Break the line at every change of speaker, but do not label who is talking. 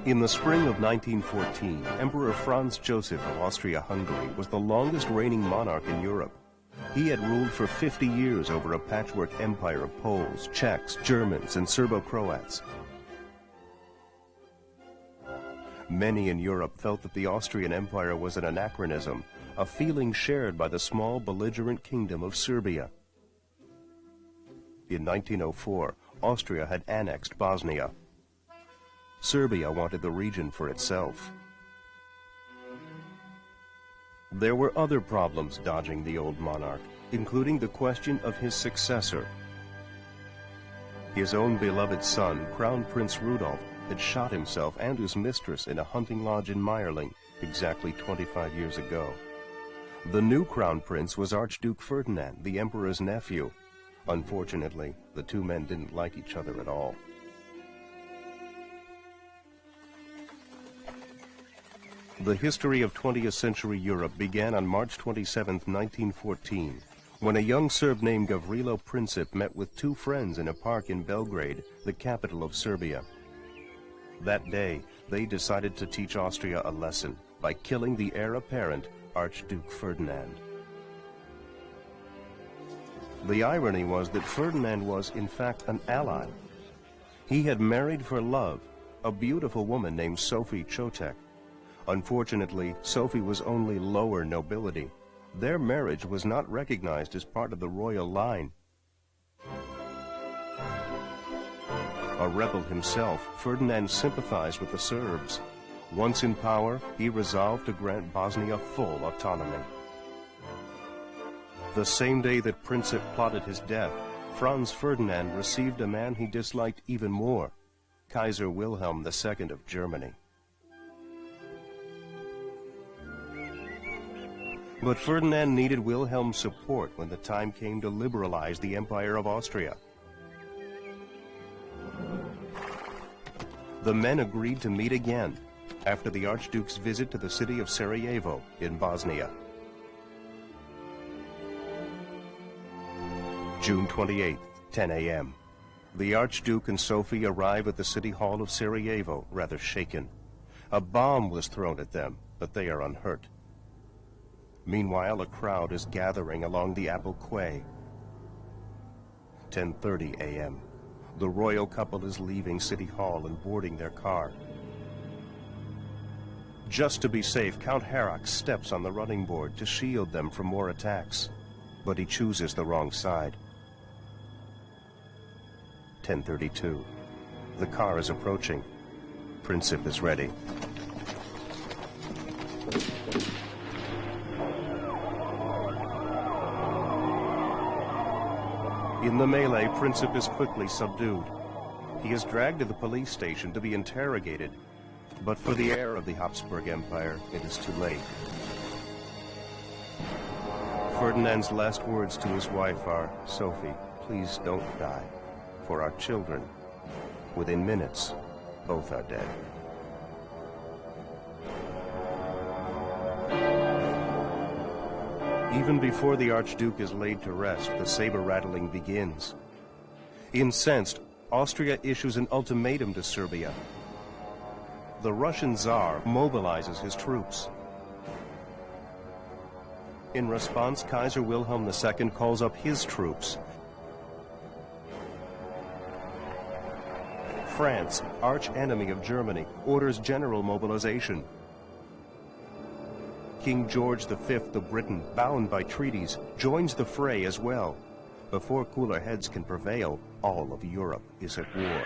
In the spring of 1914, Emperor Franz Joseph of Austria-Hungary was the longest reigning monarch in Europe. He had ruled for 50 years over a patchwork empire of Poles, Czechs, Germans, and Serbo-Croats. Many in Europe felt that the Austrian Empire was an anachronism, a feeling shared by the small belligerent Kingdom of Serbia. In 1904, Austria had annexed Bosnia. Serbia wanted the region for itself. There were other problems dodging the old monarch, including the question of his successor. His own beloved son, Crown Prince Rudolf, had shot himself and his mistress in a hunting lodge in Meierling exactly 25 years ago. The new Crown Prince was Archduke Ferdinand, the Emperor's nephew. Unfortunately, the two men didn't like each other at all. The history of 20th century Europe began on March 27, 1914, when a young Serb named Gavrilo Princip met with two friends in a park in Belgrade, the capital of Serbia. That day, they decided to teach Austria a lesson by killing the heir apparent, Archduke Ferdinand. The irony was that Ferdinand was, in fact, an ally. He had married for love a beautiful woman named Sophie Chotek. Unfortunately, Sophie was only lower nobility. Their marriage was not recognized as part of the royal line. A rebel himself, Ferdinand sympathized with the Serbs. Once in power, he resolved to grant Bosnia full autonomy. The same day that Princip plotted his death, Franz Ferdinand received a man he disliked even more, Kaiser Wilhelm II of Germany. But Ferdinand needed Wilhelm's support when the time came to liberalize the Empire of Austria. The men agreed to meet again after the Archduke's visit to the city of Sarajevo in Bosnia. June 28, 10 a.m. The Archduke and Sophie arrive at the city hall of Sarajevo, rather shaken. A bomb was thrown at them, but they are unhurt. Meanwhile, a crowd is gathering along the Apple Quay. 10:30 a.m. The royal couple is leaving City Hall and boarding their car. Just to be safe, Count Harrach steps on the running board to shield them from more attacks, but he chooses the wrong side. 10:32. The car is approaching. Princip is ready. In the melee, Princip is quickly subdued. He is dragged to the police station to be interrogated, but for the heir of the Habsburg Empire, it is too late. Ferdinand's last words to his wife are, "Sophie, please don't die. For our children." Within minutes, both are dead. Even before the Archduke is laid to rest, the saber-rattling begins. Incensed, Austria issues an ultimatum to Serbia. The Russian Tsar mobilizes his troops. In response, Kaiser Wilhelm II calls up his troops. France, arch-enemy of Germany, orders general mobilization. King George V of Britain, bound by treaties, joins the fray as well. Before cooler heads can prevail, all of Europe is at war.